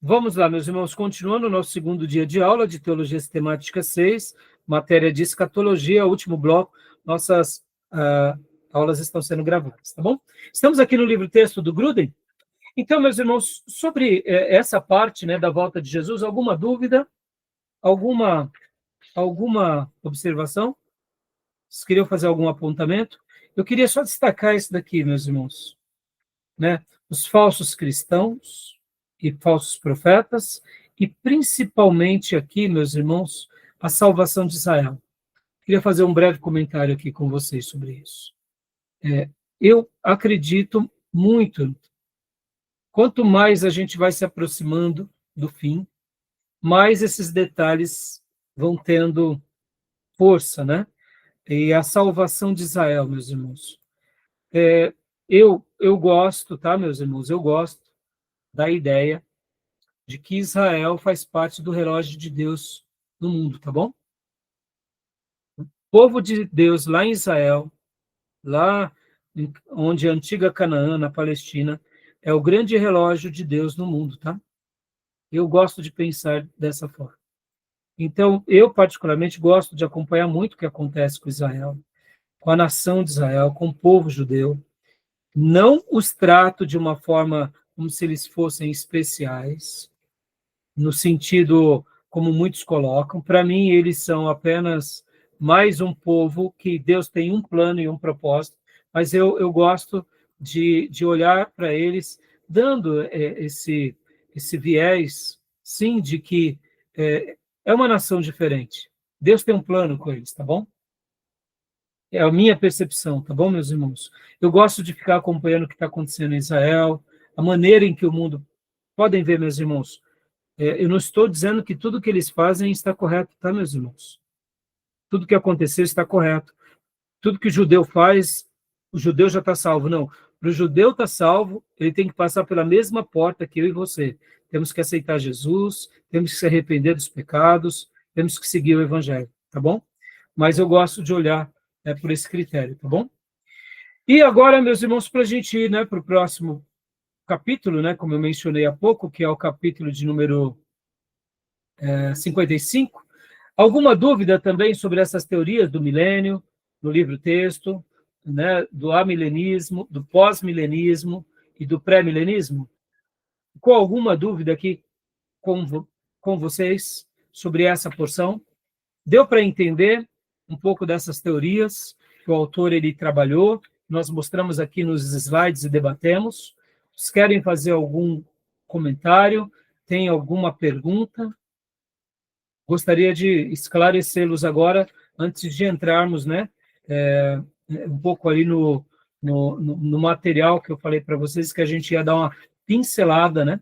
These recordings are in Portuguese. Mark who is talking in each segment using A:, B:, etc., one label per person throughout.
A: Vamos lá, meus irmãos, continuando o nosso segundo dia de aula de Teologia Sistemática 6, matéria de escatologia, último bloco, nossas aulas estão sendo gravadas, tá bom? Estamos aqui no livro-texto do Gruden. Então, meus irmãos, sobre essa parte, né, da volta de Jesus, alguma dúvida? Alguma observação? Vocês queriam fazer algum apontamento? Eu queria só destacar isso daqui, meus irmãos, né? Os falsos cristãos e falsos profetas, e principalmente aqui, meus irmãos, a salvação de Israel. Queria fazer um breve comentário aqui com vocês sobre isso. Eu acredito muito, quanto mais a gente vai se aproximando do fim, mais esses detalhes vão tendo força, né? E a salvação de Israel, meus irmãos. Eu gosto, tá, meus irmãos? Eu gosto da ideia de que Israel faz parte do relógio de Deus no mundo, tá bom? O povo de Deus lá em Israel, lá onde a antiga Canaã, na Palestina, é o grande relógio de Deus no mundo, tá? Eu gosto de pensar dessa forma. Então, eu particularmente gosto de acompanhar muito o que acontece com Israel, com a nação de Israel, com o povo judeu. Não os trato de uma forma como se eles fossem especiais, no sentido como muitos colocam. Para mim, eles são apenas mais um povo que Deus tem um plano e um propósito, mas eu gosto de olhar para eles, dando esse viés, sim, de que é uma nação diferente. Deus tem um plano com eles, tá bom? É a minha percepção, tá bom, meus irmãos? Eu gosto de ficar acompanhando o que está acontecendo em Israel, a maneira em que o mundo... Podem ver, meus irmãos, eu não estou dizendo que tudo que eles fazem está correto, tá, meus irmãos? Tudo que aconteceu está correto. Tudo que o judeu faz, o judeu já está salvo. Não, para o judeu estar salvo, ele tem que passar pela mesma porta que eu e você. Temos que aceitar Jesus, temos que se arrepender dos pecados, temos que seguir o evangelho, tá bom? Mas eu gosto de olhar por esse critério, tá bom? E agora, meus irmãos, para a gente ir, né, para o próximo capítulo, né, como eu mencionei há pouco, que é o capítulo de número 55. Alguma dúvida também sobre essas teorias do milênio, no livro-texto, né, do amilenismo, do pós-milenismo e do pré-milenismo? Com alguma dúvida aqui com vocês sobre essa porção? Deu para entender um pouco dessas teorias que o autor ele trabalhou? Nós mostramos aqui nos slides e debatemos. Vocês querem fazer algum comentário? Tem alguma pergunta? Gostaria de esclarecê-los agora, antes de entrarmos, né, um pouco ali no material que eu falei para vocês, que a gente ia dar uma pincelada, né,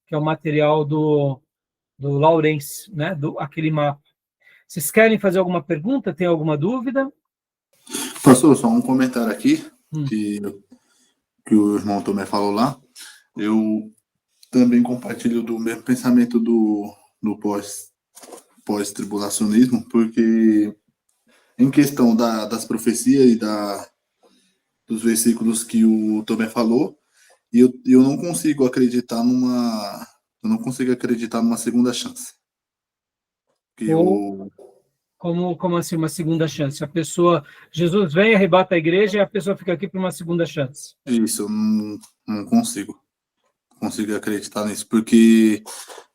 A: que é o material do Laurence, né, aquele mapa. Vocês querem fazer alguma pergunta? Tem alguma dúvida?
B: Pastor, só um comentário aqui, que o irmão Tomé falou lá. Eu também compartilho do mesmo pensamento do pós-tribulacionismo, porque em questão das profecias e dos versículos que o Tomé falou, eu não consigo acreditar numa segunda chance.
A: Como assim uma segunda chance? A pessoa, Jesus vem, arrebata a igreja e a pessoa fica aqui para uma segunda chance.
B: Isso, eu não consigo acreditar nisso, porque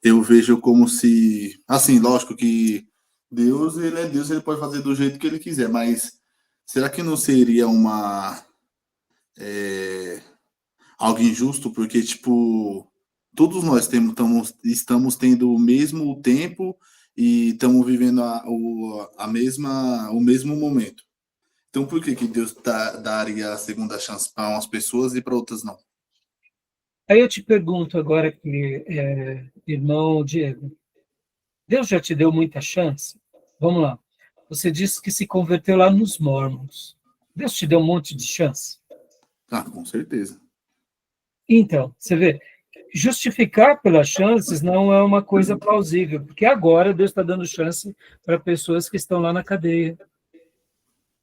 B: eu vejo como se, assim, lógico que Deus, ele é Deus, ele pode fazer do jeito que ele quiser, mas será que não seria algo injusto? Porque, tipo, todos nós estamos tendo o mesmo tempo e estamos vivendo o mesmo momento. Então, por que Deus daria a segunda chance para umas pessoas e para outras não?
A: Aí eu te pergunto agora, irmão Diego, Deus já te deu muita chance? Vamos lá. Você disse que se converteu lá nos Mormons. Deus te deu um monte de chance?
B: Ah, com certeza.
A: Então, você vê, justificar pelas chances não é uma coisa plausível, porque agora Deus está dando chance para pessoas que estão lá na cadeia,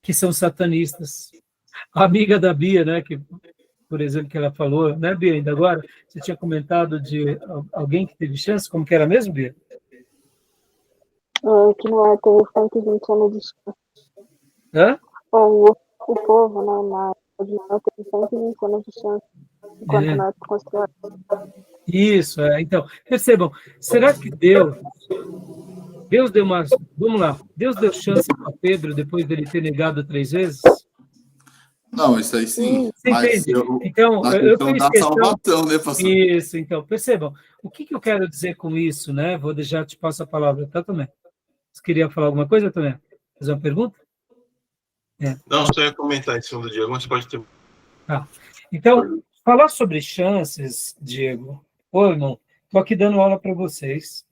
A: que são satanistas. A amiga da Bia, né, que por exemplo, que ela falou, né, Bia, ainda agora, você tinha comentado de alguém que teve chance, como que era mesmo, Bia?
C: Que Noé teve 120 anos de chance.
A: Hã?
C: O povo, né, na época de Noé teve 120 anos de chance, enquanto Noé construiu.
A: Isso, então, percebam, será que Deus deu uma, vamos lá, Deus deu chance para Pedro depois dele ter negado 3 vezes?
B: Não, isso aí sim.
A: Você
B: Mas
A: entende? Então,
B: na
A: eu
B: questão
A: fiz
B: da
A: questão.
B: salvação, né, pastor?
A: Isso, então, percebam, o que eu quero dizer com isso, né? Vou deixar, te passo a palavra, tá, Tomé? Você queria falar alguma coisa, Tomé? Fazer uma pergunta?
D: Não, só ia comentar em cima do Diego, mas pode ter.
A: Tá. Então, falar sobre chances, Diego, ô, irmão, tô aqui dando aula para vocês,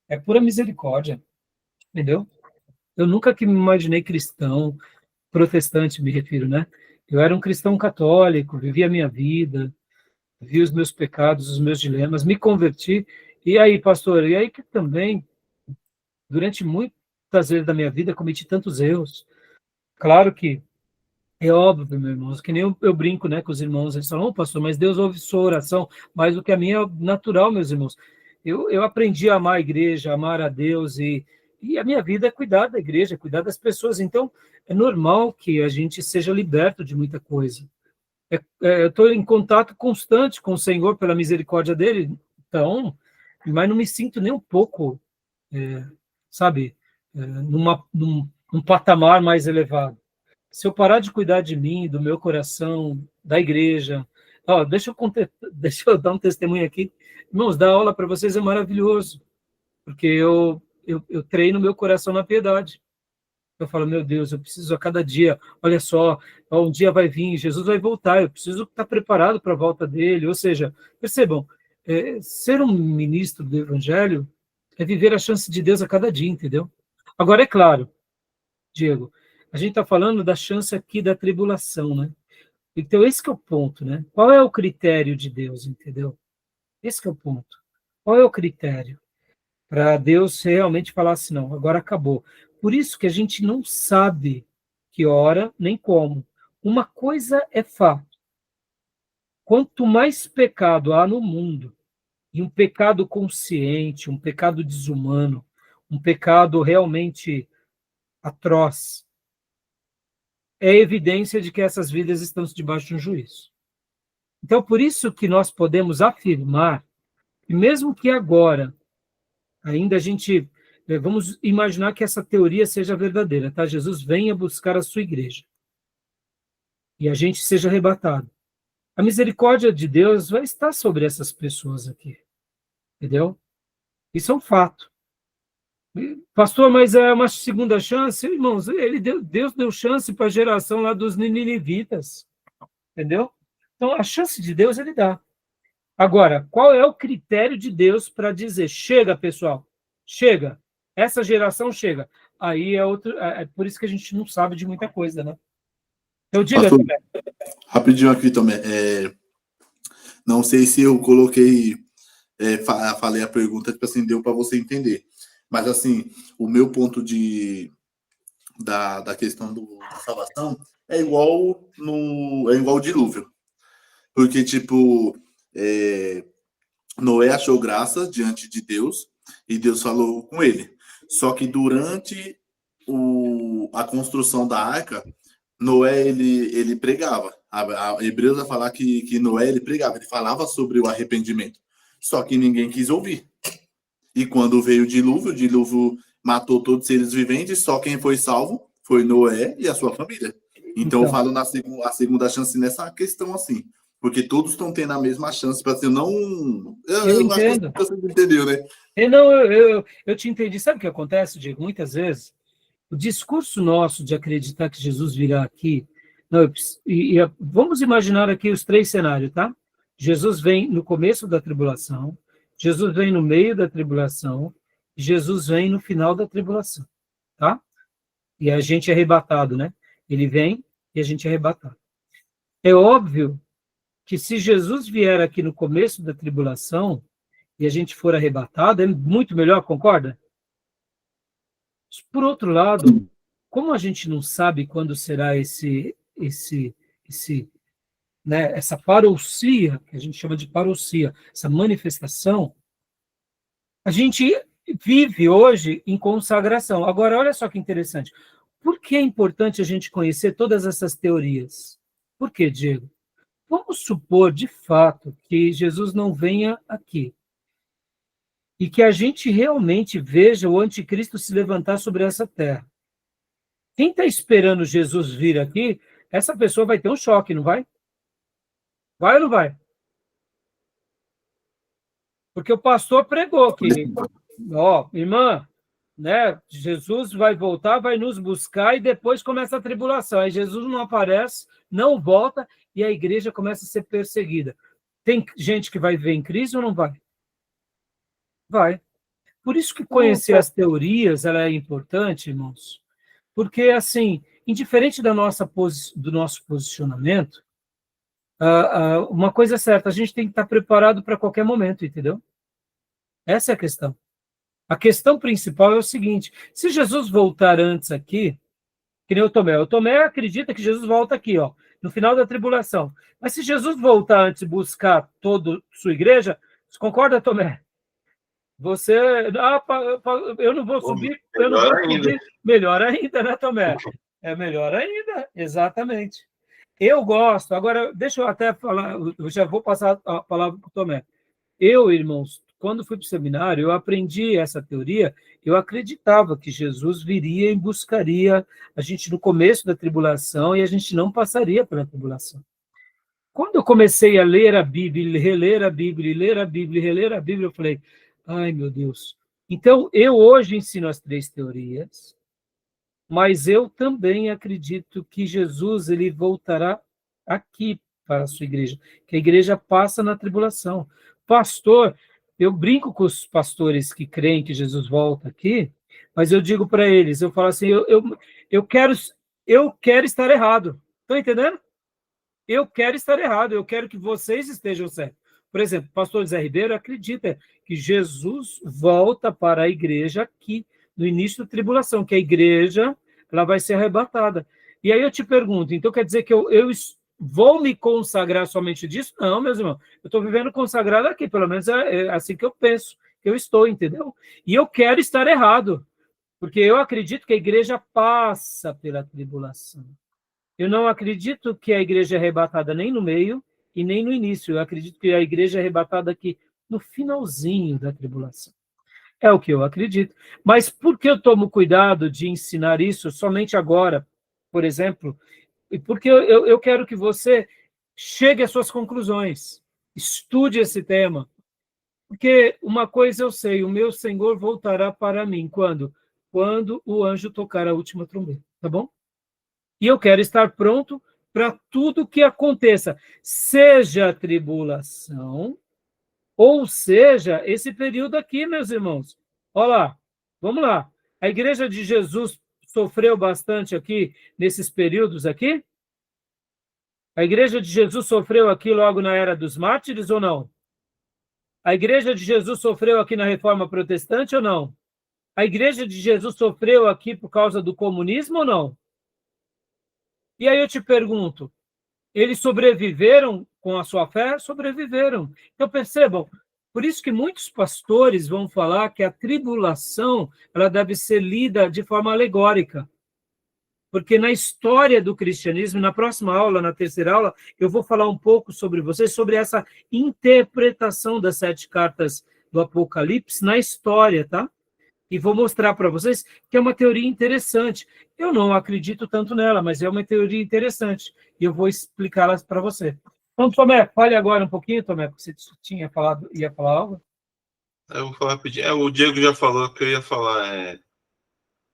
A: é pura misericórdia, entendeu? Eu nunca que me imaginei cristão, protestante, me refiro, né? Eu era um cristão católico, vivia a minha vida, vi os meus pecados, os meus dilemas, me converti. E aí, pastor, e aí que também, durante muitas vezes da minha vida, cometi tantos erros. Claro que é óbvio, meu irmão, que nem eu brinco, né, com os irmãos, eles falam, pastor, mas Deus ouve sua oração, mas o que a minha é natural, meus irmãos. Eu aprendi a amar a igreja, a amar a Deus, e a minha vida é cuidar da igreja, cuidar das pessoas. Então, é normal que a gente seja liberto de muita coisa. Eu estou em contato constante com o Senhor pela misericórdia dele, então, mas não me sinto nem um pouco, sabe, num patamar mais elevado. Se eu parar de cuidar de mim, do meu coração, da igreja, deixa eu dar um testemunho aqui. Irmãos, dar aula para vocês é maravilhoso, porque eu treino meu coração na piedade. Eu falo, meu Deus, eu preciso a cada dia, olha só, um dia vai vir, Jesus vai voltar, eu preciso estar preparado para a volta dele. Ou seja, percebam, ser um ministro do Evangelho é viver a chance de Deus a cada dia, entendeu? Agora, é claro, Diego, a gente está falando da chance aqui da tribulação, né? Então, esse que é o ponto, né? Qual é o critério de Deus, entendeu? Esse que é o ponto. Qual é o critério para Deus realmente falar assim, não, agora acabou. Por isso que a gente não sabe que hora nem como. Uma coisa é fato. Quanto mais pecado há no mundo, e um pecado consciente, um pecado desumano, um pecado realmente atroz, é evidência de que essas vidas estão debaixo de um juízo. Então, por isso que nós podemos afirmar, que mesmo que agora, ainda a gente, vamos imaginar que essa teoria seja verdadeira, tá? Jesus venha buscar a sua igreja e a gente seja arrebatado. A misericórdia de Deus vai estar sobre essas pessoas aqui, entendeu? Isso é um fato. Pastor, mas é uma segunda chance? Irmãos, Deus deu chance para a geração lá dos ninivitas, entendeu? Então, a chance de Deus, ele dá. Agora, qual é o critério de Deus para dizer, chega, pessoal, chega, essa geração chega? Aí é por isso que a gente não sabe de muita coisa, né? Eu digo
B: Pastor,
A: também.
B: rapidinho aqui também. Não sei se eu coloquei, falei a pergunta, tipo assim, deu para você entender. Mas, assim, o meu ponto da questão da salvação é igual o dilúvio. Porque, tipo, Noé achou graça diante de Deus e Deus falou com ele. Só que durante a construção da arca, Noé, ele pregava. A Hebreus vai falar que Noé, ele pregava. Ele falava sobre o arrependimento. Só que ninguém quis ouvir. E quando veio o dilúvio matou todos os seres viventes, só quem foi salvo foi Noé e a sua família. Então eu falo a segunda chance nessa questão assim. Porque todos estão tendo a mesma chance para ser não.
A: Eu entendo.
B: Acho que você entendeu, né?
A: Não, eu te entendi. Sabe o que acontece, Diego? Muitas vezes, o discurso nosso de acreditar que Jesus virá aqui. Não, vamos imaginar aqui os 3 cenários, tá? Jesus vem no começo da tribulação, Jesus vem no meio da tribulação, Jesus vem no final da tribulação, tá? E a gente é arrebatado, né? Ele vem e a gente é arrebatado. É óbvio que se Jesus vier aqui no começo da tribulação e a gente for arrebatado, é muito melhor, concorda? Por outro lado, como a gente não sabe quando será esse né, essa parousia, que a gente chama de parousia, essa manifestação, a gente vive hoje em consagração. Agora, olha só que interessante. Por que é importante a gente conhecer todas essas teorias? Por quê, Diego? Vamos supor, de fato, que Jesus não venha aqui e que a gente realmente veja o anticristo se levantar sobre essa terra. Quem está esperando Jesus vir aqui, essa pessoa vai ter um choque, não vai? Vai ou não vai? Porque o pastor pregou que, ó, irmã, né, Jesus vai voltar, vai nos buscar e depois começa a tribulação. Aí Jesus não aparece, não volta e a igreja começa a ser perseguida. Tem gente que vai viver em crise ou não vai? Vai. Por isso que conhecer as teorias ela é importante, irmãos. Porque, assim, indiferente do nosso posicionamento, uma coisa é certa, a gente tem que estar preparado para qualquer momento, entendeu? Essa é a questão. A questão principal é o seguinte: se Jesus voltar antes aqui, que nem o Tomé acredita que Jesus volta aqui, ó, no final da tribulação. Mas se Jesus voltar antes e buscar toda sua igreja, você concorda, Tomé? Você, eu não vou subir, eu não vou subir. Melhor ainda, né, Tomé? É melhor ainda, exatamente. Eu gosto, agora, deixa eu até falar, eu já vou passar a palavra para o Tomé. Eu, irmãos, quando fui para o seminário, eu aprendi essa teoria, eu acreditava que Jesus viria e buscaria a gente no começo da tribulação e a gente não passaria pela tribulação. Quando eu comecei a ler a Bíblia, reler a Bíblia, ler a Bíblia, reler a Bíblia, eu falei, ai, meu Deus. Então, eu hoje ensino as 3 teorias, mas eu também acredito que Jesus ele voltará aqui para a sua igreja, que a igreja passa na tribulação. Pastor, eu brinco com os pastores que creem que Jesus volta aqui, mas eu digo para eles, eu falo assim, eu quero estar errado. Estão entendendo? Eu quero estar errado, eu quero que vocês estejam certos. Por exemplo, o pastor Zé Ribeiro acredita que Jesus volta para a igreja aqui, no início da tribulação, que a igreja ela vai ser arrebatada. E aí eu te pergunto, então quer dizer que eu vou me consagrar somente disso? Não, meus irmãos, eu estou vivendo consagrado aqui, pelo menos é assim que eu penso, que eu estou, entendeu? E eu quero estar errado, porque eu acredito que a igreja passa pela tribulação. Eu não acredito que a igreja é arrebatada nem no meio e nem no início. Eu acredito que a igreja é arrebatada aqui no finalzinho da tribulação. É o que eu acredito. Mas por que eu tomo cuidado de ensinar isso somente agora, por exemplo? Porque eu quero que você chegue às suas conclusões, estude esse tema. Porque uma coisa eu sei, o meu Senhor voltará para mim. Quando? Quando o anjo tocar a última trombeta, tá bom? E eu quero estar pronto para tudo que aconteça, seja a tribulação, ou seja, esse período aqui, meus irmãos. Olha lá, vamos lá. A igreja de Jesus sofreu bastante aqui, nesses períodos aqui? A igreja de Jesus sofreu aqui logo na era dos mártires ou não? A igreja de Jesus sofreu aqui na Reforma Protestante ou não? A igreja de Jesus sofreu aqui por causa do comunismo ou não? E aí eu te pergunto, eles sobreviveram com a sua fé? Sobreviveram. Então percebam, por isso que muitos pastores vão falar que a tribulação ela deve ser lida de forma alegórica. Porque na história do cristianismo, na próxima aula, na terceira aula, eu vou falar um pouco sobre vocês, sobre essa interpretação das 7 cartas do Apocalipse na história, tá? E vou mostrar para vocês que é uma teoria interessante. Eu não acredito tanto nela, mas é uma teoria interessante. E eu vou explicá-las para você. Então, Tomé, fale agora um pouquinho, Tomé, porque você ia falar algo?
D: Eu vou falar rapidinho. O Diego já falou que eu ia falar.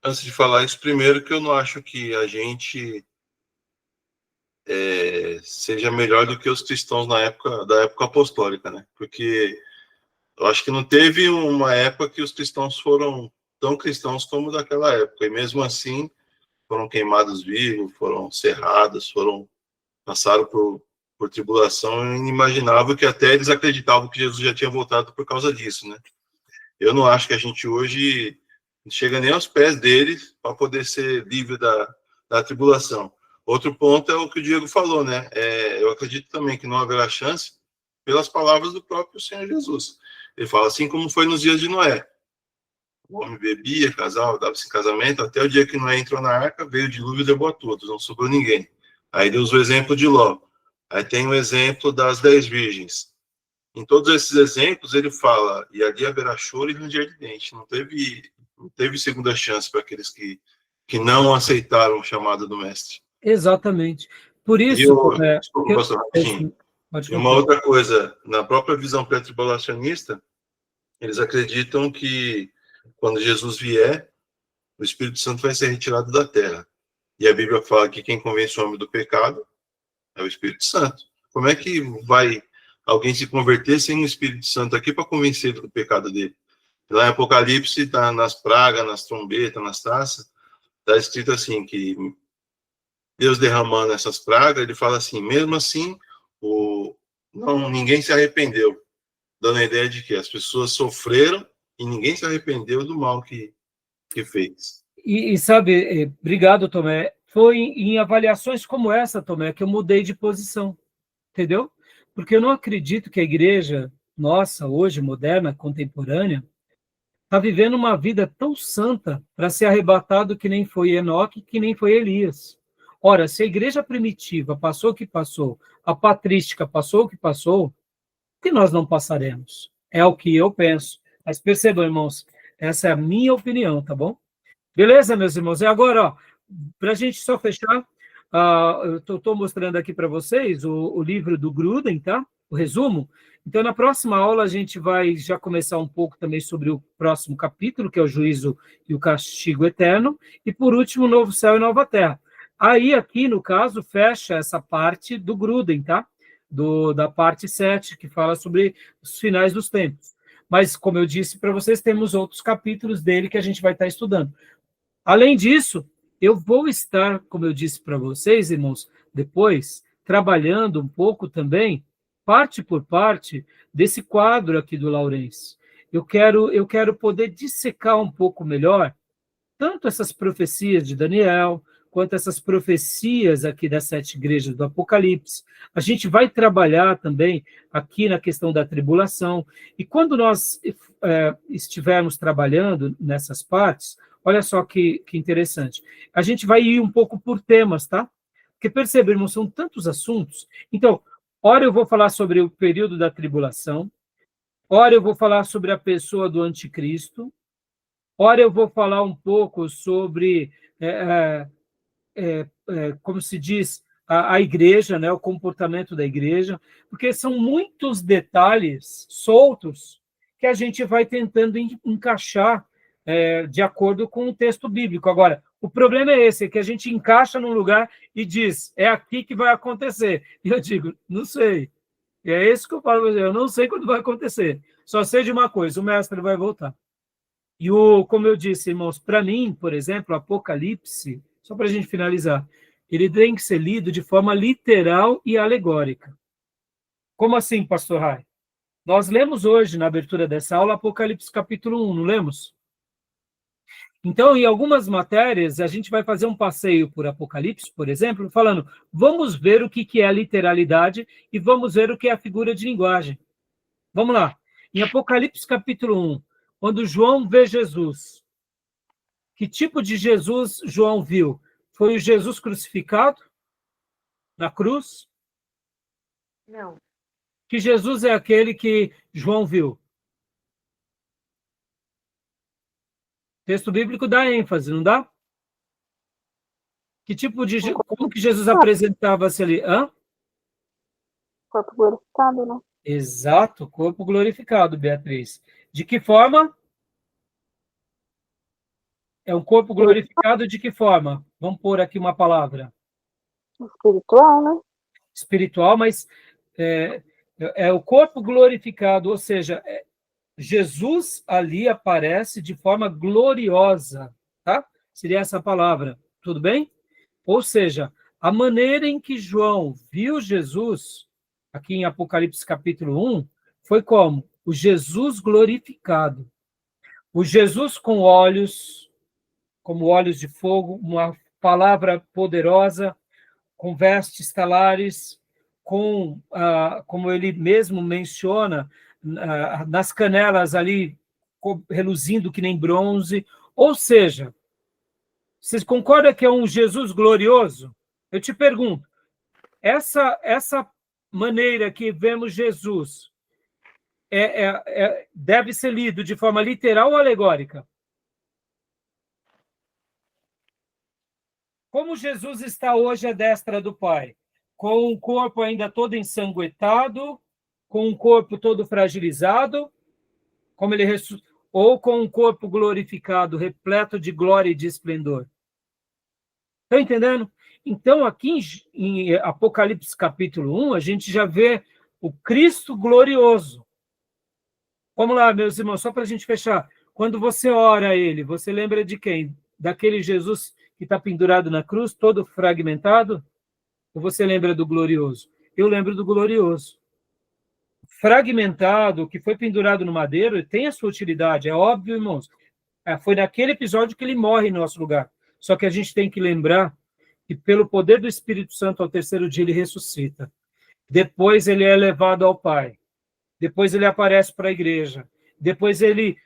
D: Antes de falar isso, primeiro que eu não acho que a gente seja melhor do que os cristãos da época apostólica, né? Porque eu acho que não teve uma época que os cristãos foram tão cristãos como daquela época. E mesmo assim, foram queimados vivos, foram cerrados, passaram por tribulação inimaginável, que até eles acreditavam que Jesus já tinha voltado por causa disso, né? Eu não acho que a gente hoje chega nem aos pés deles para poder ser livre da tribulação. Outro ponto é o que o Diego falou, né? Eu acredito também que não haverá chance pelas palavras do próprio Senhor Jesus. Ele fala assim como foi nos dias de Noé. O homem bebia, casava, dava-se em casamento, até o dia que Noé entrou na arca, veio o dilúvio e levou a todos, não sobrou ninguém. Aí Deus o exemplo de Ló. Aí tem o exemplo das 10 virgens. Em todos esses exemplos, ele fala, e ali haverá choro e ranger de dente. Não teve segunda chance para aqueles que não aceitaram o chamado do mestre.
A: Exatamente. Por
D: E
A: isso,
D: desculpa, pastor, rapidinho. E uma outra coisa, na própria visão pré-tribulacionista, eles acreditam que quando Jesus vier, o Espírito Santo vai ser retirado da terra. E a Bíblia fala que quem convence o homem do pecado é o Espírito Santo. Como é que vai alguém se converter sem o Espírito Santo aqui para convencer do pecado dele? Lá em Apocalipse, tá nas pragas, nas trombetas, nas taças, está escrito assim, que Deus derramando essas pragas, ele fala assim, mesmo assim, ninguém se arrependeu, dando a ideia de que as pessoas sofreram e ninguém se arrependeu do mal que fez.
A: E sabe, obrigado, Tomé, foi em avaliações como essa, Tomé, que eu mudei de posição, entendeu? Porque eu não acredito que a igreja nossa, hoje, moderna, contemporânea, está vivendo uma vida tão santa para ser arrebatado que nem foi Enoque, que nem foi Elias. Ora, se a igreja primitiva passou o que passou, a patrística passou o que passou, que nós não passaremos? É o que eu penso. Mas percebam, irmãos, essa é a minha opinião, tá bom? Beleza, meus irmãos? E agora, para a gente só fechar, eu estou mostrando aqui para vocês o livro do Gruden, tá? O resumo. Então, na próxima aula, a gente vai já começar um pouco também sobre o próximo capítulo, que é o juízo e o castigo eterno, e, por último, o novo céu e nova terra. Aí, aqui, no caso, fecha essa parte do Gruden, tá? Da parte 7, que fala sobre os finais dos tempos. Mas, como eu disse para vocês, temos outros capítulos dele que a gente vai estar estudando. Além disso, eu vou estar, como eu disse para vocês, irmãos, depois, trabalhando um pouco também, parte por parte, desse quadro aqui do Laurence. Eu quero poder dissecar um pouco melhor tanto essas profecias de Daniel, quanto essas profecias aqui das 7 igrejas do Apocalipse. A gente vai trabalhar também aqui na questão da tribulação. E quando nós estivermos trabalhando nessas partes, olha só que interessante. A gente vai ir um pouco por temas, tá? Porque percebemos, são tantos assuntos. Então, ora eu vou falar sobre o período da tribulação, ora eu vou falar sobre a pessoa do anticristo, ora eu vou falar um pouco sobre, como se diz, a igreja, né, o comportamento da igreja, porque são muitos detalhes soltos que a gente vai tentando encaixar de acordo com o texto bíblico. Agora, o problema é esse, é que a gente encaixa num lugar e diz, é aqui que vai acontecer. E eu digo, não sei. E é isso que eu falo, eu não sei quando vai acontecer. Só sei de uma coisa, o mestre vai voltar. E como eu disse, irmãos, para mim, por exemplo, o Apocalipse, só para a gente finalizar, ele tem que ser lido de forma literal e alegórica. Como assim, pastor Rai? Nós lemos hoje, na abertura dessa aula, Apocalipse capítulo 1, não lemos? Então, em algumas matérias, a gente vai fazer um passeio por Apocalipse, por exemplo, falando, vamos ver o que é a literalidade e vamos ver o que é a figura de linguagem. Vamos lá. Em Apocalipse capítulo 1, quando João vê Jesus, que tipo de Jesus João viu? Foi o Jesus crucificado na cruz?
C: Não.
A: Que Jesus é aquele que João viu? O texto bíblico dá ênfase, não dá? Que tipo de... Como que Jesus apresentava-se ali?
C: Corpo glorificado, né?
A: Exato, corpo glorificado, Beatriz. De que forma? É um corpo glorificado de que forma? Vamos pôr aqui uma palavra.
C: Espiritual, né?
A: Espiritual, mas é o corpo glorificado, ou seja, Jesus ali aparece de forma gloriosa, tá? Seria essa palavra, tudo bem? Ou seja, a maneira em que João viu Jesus, aqui em Apocalipse capítulo 1, foi como? O Jesus glorificado. O Jesus com olhos, como olhos de fogo, uma palavra poderosa, com vestes talares, com, como ele mesmo menciona, nas canelas ali, reluzindo que nem bronze. Ou seja, vocês concordam que é um Jesus glorioso? Eu te pergunto, essa maneira que vemos Jesus deve ser lido de forma literal ou alegórica? Como Jesus está hoje à destra do Pai? Com o corpo ainda todo ensanguentado, com o corpo todo fragilizado, como ele ou com um corpo glorificado, repleto de glória e de esplendor? Estão entendendo? Então, aqui em Apocalipse capítulo 1, a gente já vê o Cristo glorioso. Vamos lá, meus irmãos, só para a gente fechar. Quando você ora a ele, você lembra de quem? Daquele Jesus que está pendurado na cruz, todo fragmentado? Ou você lembra do glorioso? Eu lembro do glorioso. Fragmentado, que foi pendurado no madeiro, tem a sua utilidade, é óbvio, irmãos. Foi naquele episódio que ele morre em nosso lugar. Só que a gente tem que lembrar que pelo poder do Espírito Santo, ao terceiro dia, ele ressuscita. Depois ele é levado ao Pai. Depois ele aparece para a igreja. Depois ele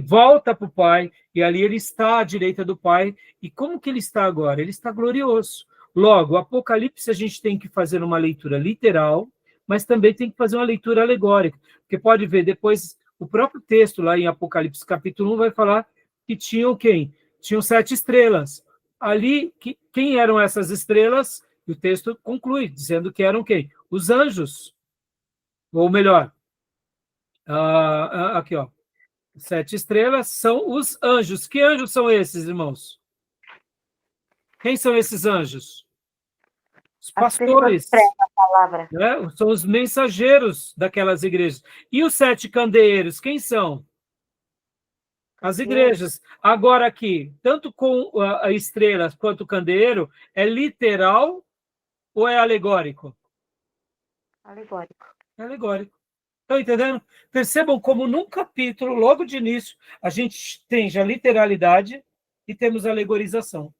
A: volta para o Pai, e ali ele está à direita do Pai. E como que ele está agora? Ele está glorioso. Logo, o Apocalipse a gente tem que fazer uma leitura literal, mas também tem que fazer uma leitura alegórica. Porque pode ver, depois, o próprio texto lá em Apocalipse capítulo 1 vai falar que tinham quem? Tinham 7 estrelas. Ali, quem eram essas estrelas? E o texto conclui, dizendo que eram quem? Os anjos. Ou melhor, aqui, ó. 7 estrelas são os anjos. Que anjos são esses, irmãos? Quem são esses anjos? Os pastores.
C: A palavra.
A: Né? São os mensageiros daquelas igrejas. E os 7 candeeiros, quem são? As igrejas. Agora aqui, tanto com a estrela quanto o candeeiro, é literal ou é alegórico?
C: Alegórico.
A: É alegórico. Estão entendendo? Percebam como num capítulo, logo de início, a gente tem já literalidade e temos alegorização.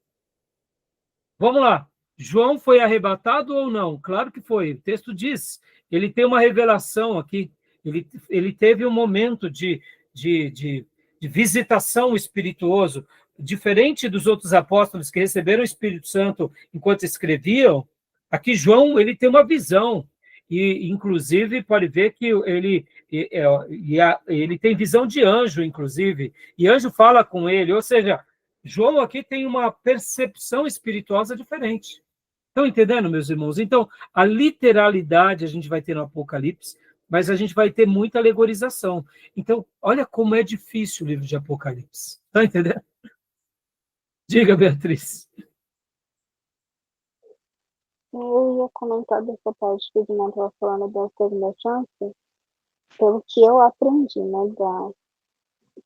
A: Vamos lá. João foi arrebatado ou não? Claro que foi. O texto diz. Ele tem uma revelação aqui. Ele teve um momento de visitação espirituoso. Diferente dos outros apóstolos que receberam o Espírito Santo enquanto escreviam, aqui João ele tem uma visão. E, inclusive, pode ver que ele tem visão de anjo, inclusive. E anjo fala com ele. Ou seja, João aqui tem uma percepção espirituosa diferente. Estão entendendo, meus irmãos? Então, a literalidade a gente vai ter no Apocalipse, mas a gente vai ter muita alegorização. Então, olha como é difícil o livro de Apocalipse. Estão entendendo? Diga, Beatriz.
C: Eu ia comentar dessa parte que o Edmond estava falando da segunda chance, pelo que eu aprendi, né?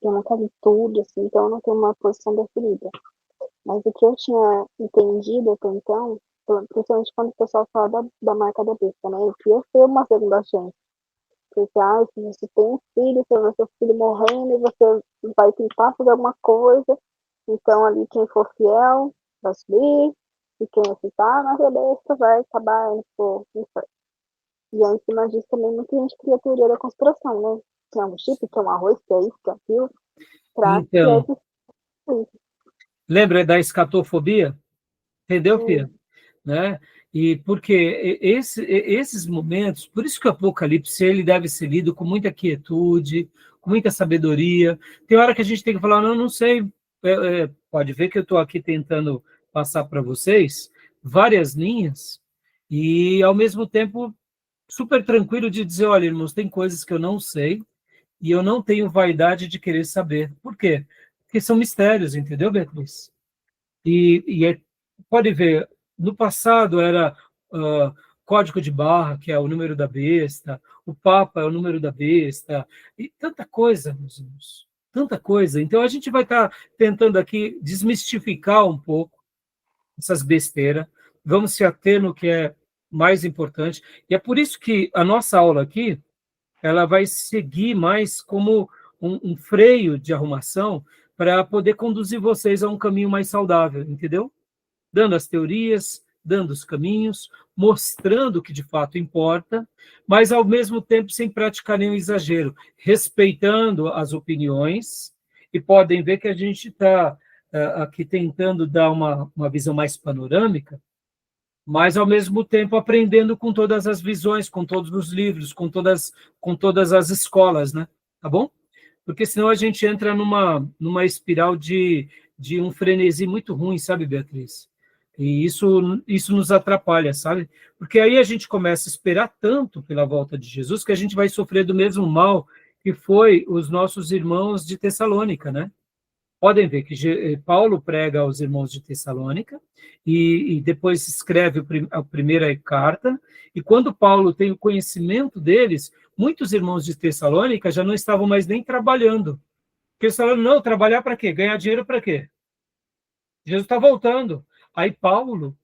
C: Eu nunca li tudo, assim, então eu não tenho uma posição definida. Mas o que eu tinha entendido até então, principalmente quando o pessoal fala da marca da besta, né? Eu queria ter uma segunda chance. Porque, se você tem um filho, você vê seu filho morrendo e você vai tentar fazer alguma coisa, então ali quem for fiel vai subir, e quem aceitar na besta vai acabar indo pro inferno. E aí, em cima disso, também muita gente cria a teoria da conspiração, né? Que é um chip, que é um arroz, que é isso, que é aquilo.
A: Então, lembra da escatofobia? Entendeu, Fia? Né? E porque esses momentos, por isso que o Apocalipse ele deve ser lido com muita quietude, com muita sabedoria. Tem hora que a gente tem que falar, não sei, pode ver que eu estou aqui tentando passar para vocês várias linhas e, ao mesmo tempo, super tranquilo de dizer, olha, irmãos, tem coisas que eu não sei e eu não tenho vaidade de querer saber. Por quê? Porque são mistérios, entendeu, Beatriz? Pode ver, no passado era código de barra, que é o número da besta, o Papa é o número da besta, e tanta coisa, meus irmãos, tanta coisa. Então, a gente vai estar tentando aqui desmistificar um pouco essas besteiras, vamos se ater no que é mais importante, e é por isso que a nossa aula aqui, ela vai seguir mais como um freio de arrumação para poder conduzir vocês a um caminho mais saudável, entendeu? dando as teorias, dando os caminhos, mostrando o que de fato importa, mas ao mesmo tempo sem praticar nenhum exagero, respeitando as opiniões, e podem ver que a gente está aqui tentando dar uma visão mais panorâmica, mas ao mesmo tempo aprendendo com todas as visões, com todos os livros, com todas as escolas, né? Tá bom? Porque senão a gente entra numa espiral de um frenesi muito ruim, sabe, Beatriz? E isso nos atrapalha, sabe? Porque aí a gente começa a esperar tanto pela volta de Jesus que a gente vai sofrer do mesmo mal que foi os nossos irmãos de Tessalônica, né? Podem ver que Paulo prega aos irmãos de Tessalônica e depois escreve a primeira carta, e quando Paulo tem o conhecimento deles, muitos irmãos de Tessalônica já não estavam mais nem trabalhando. Porque eles falaram, não, trabalhar para quê? Ganhar dinheiro para quê? Jesus está voltando. Aí Paulo,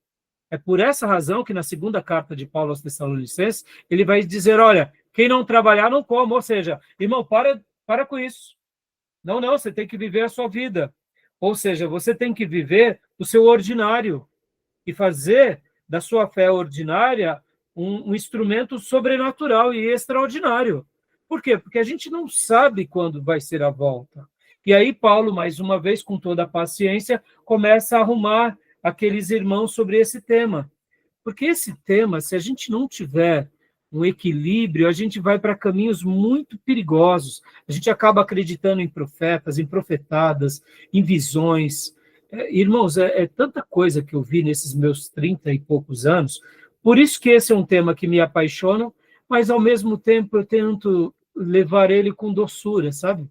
A: é por essa razão que na segunda carta de Paulo aos Tessalonicenses, ele vai dizer, olha, quem não trabalhar não come, ou seja, irmão, para com isso. Não, você tem que viver a sua vida. Ou seja, você tem que viver o seu ordinário e fazer da sua fé ordinária um instrumento sobrenatural e extraordinário. Por quê? Porque a gente não sabe quando vai ser a volta. E aí Paulo, mais uma vez, com toda a paciência, começa a arrumar aqueles irmãos sobre esse tema. Porque esse tema, se a gente não tiver um equilíbrio, a gente vai para caminhos muito perigosos. A gente acaba acreditando em profetas, em profetadas, em visões. Irmãos, é tanta coisa que eu vi nesses meus 30 e poucos anos. Por isso que esse é um tema que me apaixona, mas, ao mesmo tempo, eu tento levar ele com doçura, sabe?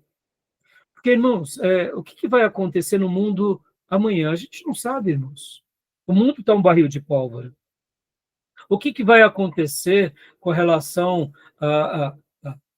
A: Porque, irmãos, o que vai acontecer no mundo amanhã? A gente não sabe, irmãos. O mundo está um barril de pólvora. O que vai acontecer com relação a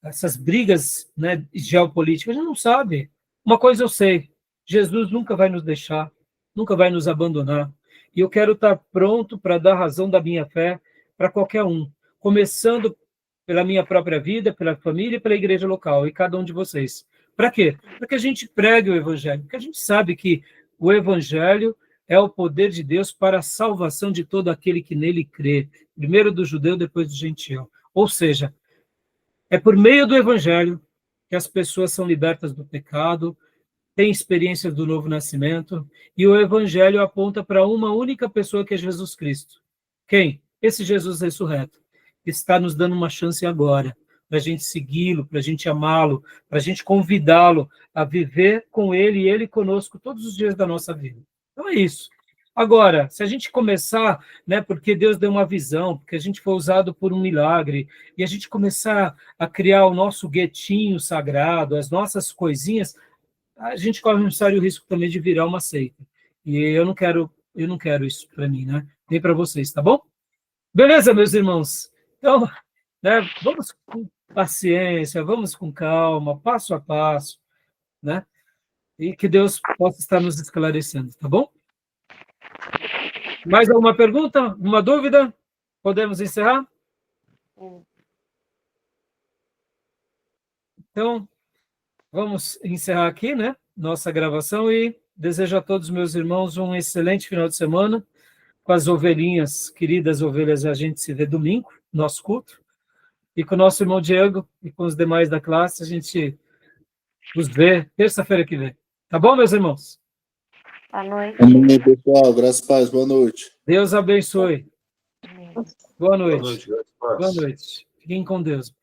A: essas brigas, né, geopolíticas? A gente não sabe. Uma coisa eu sei, Jesus nunca vai nos deixar, nunca vai nos abandonar. E eu quero estar pronto para dar razão da minha fé para qualquer um, começando pela minha própria vida, pela família e pela igreja local, e cada um de vocês. Para quê? Para que a gente pregue o evangelho, porque a gente sabe que o evangelho é o poder de Deus para a salvação de todo aquele que nele crê, primeiro do judeu, depois do gentio. Ou seja, é por meio do evangelho que as pessoas são libertas do pecado, têm experiências do novo nascimento, e o evangelho aponta para uma única pessoa, que é Jesus Cristo. Quem? Esse Jesus ressurreto. Está nos dando uma chance agora, para a gente segui-lo, para a gente amá-lo, para a gente convidá-lo a viver com ele e ele conosco todos os dias da nossa vida. Então é isso. Agora, se a gente começar, né, porque Deus deu uma visão, porque a gente foi usado por um milagre, e a gente começar a criar o nosso guetinho sagrado, as nossas coisinhas, a gente corre um sério risco também de virar uma seita. E eu não quero isso para mim, né? Nem para vocês, tá bom? Beleza, meus irmãos? Então, né, vamos com paciência, vamos com calma, passo a passo, né? E que Deus possa estar nos esclarecendo, tá bom? Mais alguma pergunta? Uma dúvida? Podemos encerrar? Então, vamos encerrar aqui, né? Nossa gravação, e desejo a todos meus irmãos um excelente final de semana. Com as ovelhinhas, queridas ovelhas, a gente se vê domingo, nosso culto. E com o nosso irmão Diego e com os demais da classe, a gente os vê terça-feira que vem. Tá bom, meus irmãos?
C: Boa noite.
B: Amém, pessoal. Graças a Deus. Boa noite.
A: Deus abençoe. Boa noite.
D: Boa noite, graças a Deus.
A: Boa noite. Fiquem com Deus.